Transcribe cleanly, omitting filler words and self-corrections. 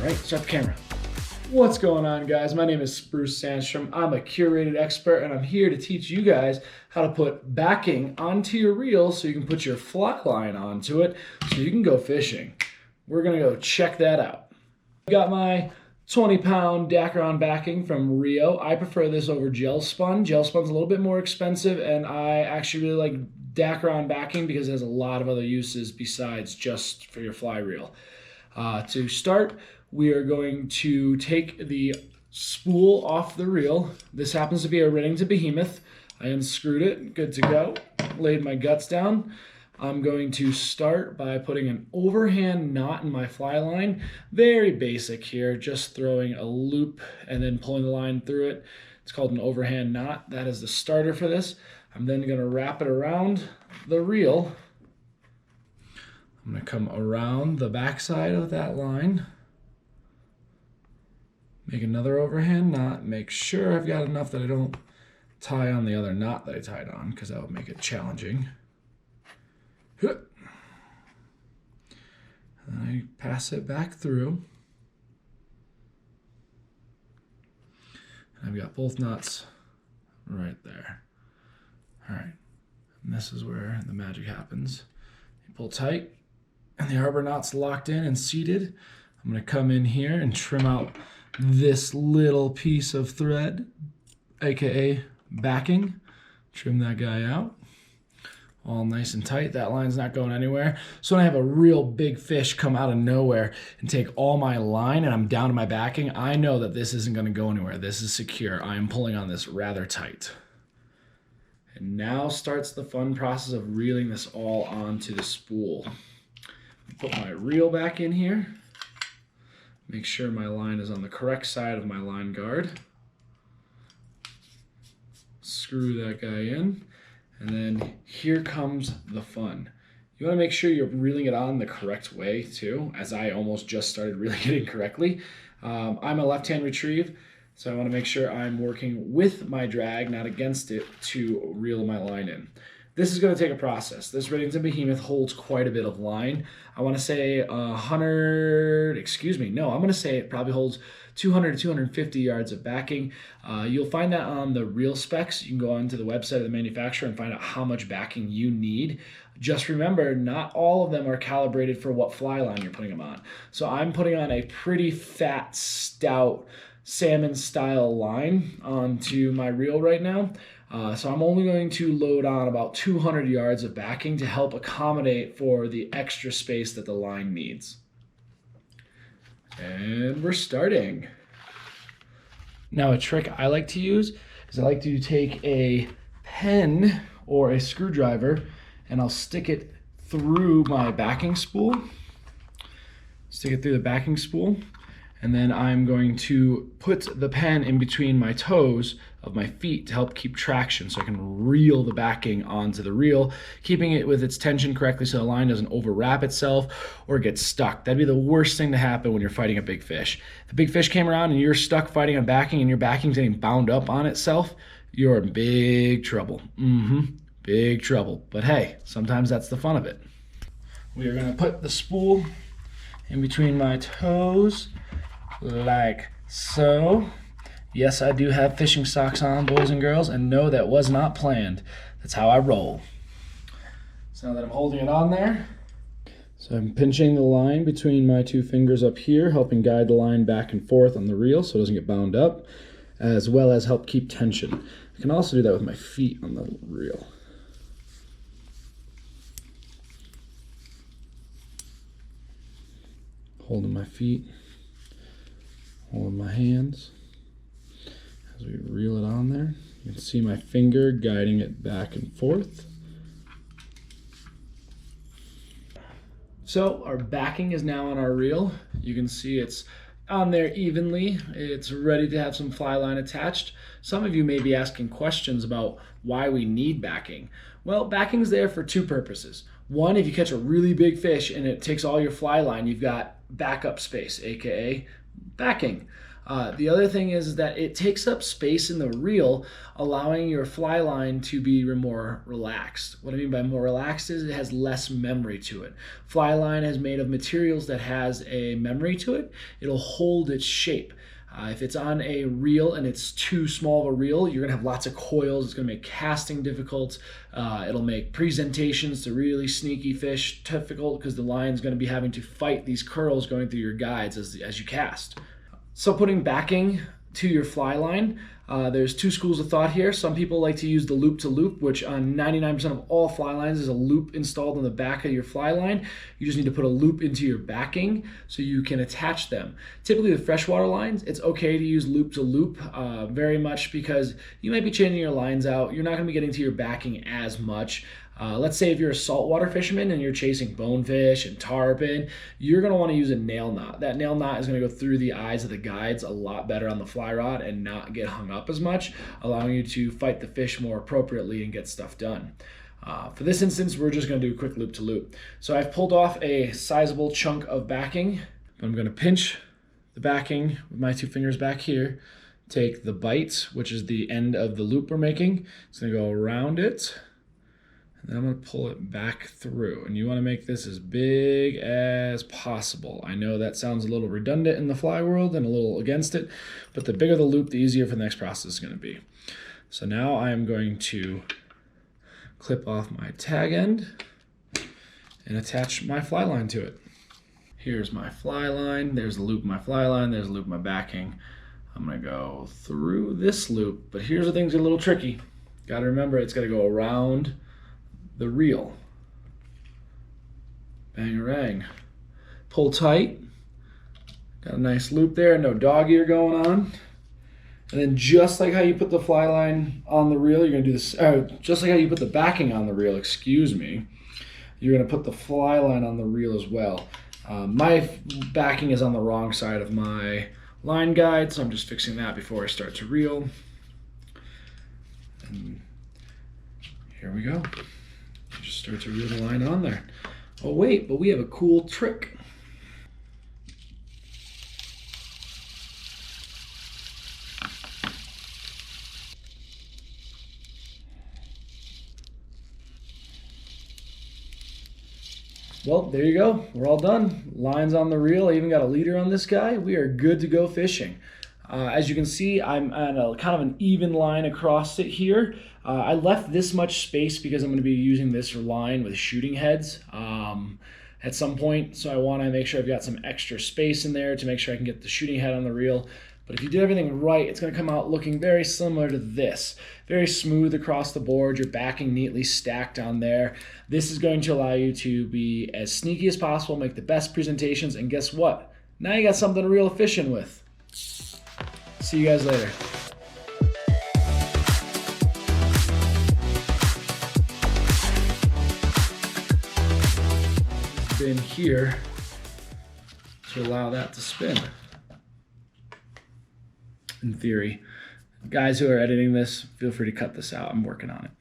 right? Start the camera. What's going on, guys? My name is Spruce Sandstrom. I'm a curated expert, and I'm here to teach you guys how to put backing onto your reel so you can put your fly line onto it so you can go fishing. We're gonna go check that out. I got my 20-pound Dacron backing from Rio. I prefer this over gel spun. Gel spun's a little bit more expensive, and I actually really like Dacron backing because it has a lot of other uses besides just for your fly reel. To start, we are going to take the spool off the reel. This happens to be a Remington Behemoth. I unscrewed it, good to go. Laid my guts down. I'm going to start by putting an overhand knot in my fly line. Very basic here, just throwing a loop and then pulling the line through it. It's called an overhand knot. That is the starter for this. I'm then going to wrap it around the reel. I'm going to come around the backside of that line. Make another overhand knot. Make sure I've got enough that I don't tie on the other knot that I tied on, because that would make it challenging. And I pass it back through. I've got both knots right there. All right, and this is where the magic happens. You pull tight, and the arbor knot's locked in and seated. I'm gonna come in here and trim out this little piece of thread, AKA backing. Trim that guy out. All nice and tight. That line's not going anywhere. So when I have a real big fish come out of nowhere and take all my line and I'm down to my backing, I know that this isn't going to go anywhere. This is secure. I am pulling on this rather tight. And now starts the fun process of reeling this all onto the spool. Put my reel back in here. Make sure my line is on the correct side of my line guard. Screw that guy in. And then here comes the fun. You want to make sure you're reeling it on the correct way too, as I almost just started reeling it incorrectly. I'm a left-hand retrieve, so I want to make sure I'm working with my drag, not against it, to reel my line in. This is going to take a process. This Remington Behemoth holds quite a bit of line. I want to say I'm going to say it probably holds 200 to 250 yards of backing. You'll find that on the reel specs. You can go onto the website of the manufacturer and find out how much backing you need. Just remember, not all of them are calibrated for what fly line you're putting them on. So I'm putting on a pretty fat, stout, salmon style line onto my reel right now. So I'm only going to load on about 200 yards of backing to help accommodate for the extra space that the line needs. And we're starting. Now a trick I like to use is I like to take a pen or a screwdriver and I'll stick it through my backing spool. Stick it through the backing spool. And then I'm going to put the pen in between my toes of my feet to help keep traction so I can reel the backing onto the reel, keeping it with its tension correctly so the line doesn't overwrap itself or get stuck. That'd be the worst thing to happen when you're fighting a big fish. If a big fish came around and you're stuck fighting on backing and your backing's getting bound up on itself, you're in big trouble. Big trouble. But hey, sometimes that's the fun of it. We are gonna put the spool in between my toes, like so. Yes, I do have fishing socks on, boys and girls, and no, that was not planned. That's how I roll. So now that I'm holding it on there, so I'm pinching the line between my two fingers up here, helping guide the line back and forth on the reel so it doesn't get bound up, as well as help keep tension. I can also do that with my feet on the reel. Holding my feet, holding my hands. As we reel it on there, you can see my finger guiding it back and forth. So our backing is now on our reel. You can see it's on there evenly. It's ready to have some fly line attached. Some of you may be asking questions about why we need backing. Well, backing's there for two purposes. One, if you catch a really big fish and it takes all your fly line, you've got backup space, aka backing. The other thing is that it takes up space in the reel, allowing your fly line to be more relaxed. What I mean by more relaxed is it has less memory to it. Fly line is made of materials that has a memory to it. It'll hold its shape. If it's on a reel and it's too small of a reel, you're gonna have lots of coils. It's gonna make casting difficult. It'll make presentations to really sneaky fish difficult because the line's gonna be having to fight these curls going through your guides as you cast. So putting backing to your fly line, there's two schools of thought here. Some people like to use the loop to loop, which on 99% of all fly lines is a loop installed on the back of your fly line. You just need to put a loop into your backing so you can attach them. Typically with freshwater lines, it's okay to use loop to loop very much because you might be changing your lines out. You're not gonna be getting to your backing as much. Let's say if you're a saltwater fisherman and you're chasing bonefish and tarpon, you're going to want to use a nail knot. That nail knot is going to go through the eyes of the guides a lot better on the fly rod and not get hung up as much, allowing you to fight the fish more appropriately and get stuff done. For this instance, we're just going to do a quick loop to loop. So I've pulled off a sizable chunk of backing. I'm going to pinch the backing with my two fingers back here, take the bite, which is the end of the loop we're making. It's going to go around it. And then I'm going to pull it back through. And you want to make this as big as possible. I know that sounds a little redundant in the fly world and a little against it, but the bigger the loop, the easier for the next process is going to be. So now I'm going to clip off my tag end and attach my fly line to it. Here's my fly line. There's the loop of my fly line. There's the loop of my backing. I'm going to go through this loop, but here's the things that are a little tricky. Got to remember it's got to go around the reel. Bang-a-rang. Pull tight. Got a nice loop there, no dog ear going on. And then just like how you put the fly line on the reel, you're gonna do this, just like how you put the backing on the reel, excuse me, you're gonna put the fly line on the reel as well. My backing is on the wrong side of my line guide, so I'm just fixing that before I start to reel. And here we go. Just start to reel the line on there. Oh wait, but we have a cool trick. Well, there you go. We're all done. Line's on the reel. I even got a leader on this guy. We are good to go fishing. As you can see, I'm on a kind of an even line across it here. I left this much space because I'm going to be using this line with shooting heads at some point. So I want to make sure I've got some extra space in there to make sure I can get the shooting head on the reel. But if you did everything right, it's going to come out looking very similar to this. Very smooth across the board, your backing neatly stacked on there. This is going to allow you to be as sneaky as possible, make the best presentations, and guess what? Now you got something to reel a fish in with. See you guys later. Spin here to allow that to spin. In theory, guys who are editing this, feel free to cut this out. I'm working on it.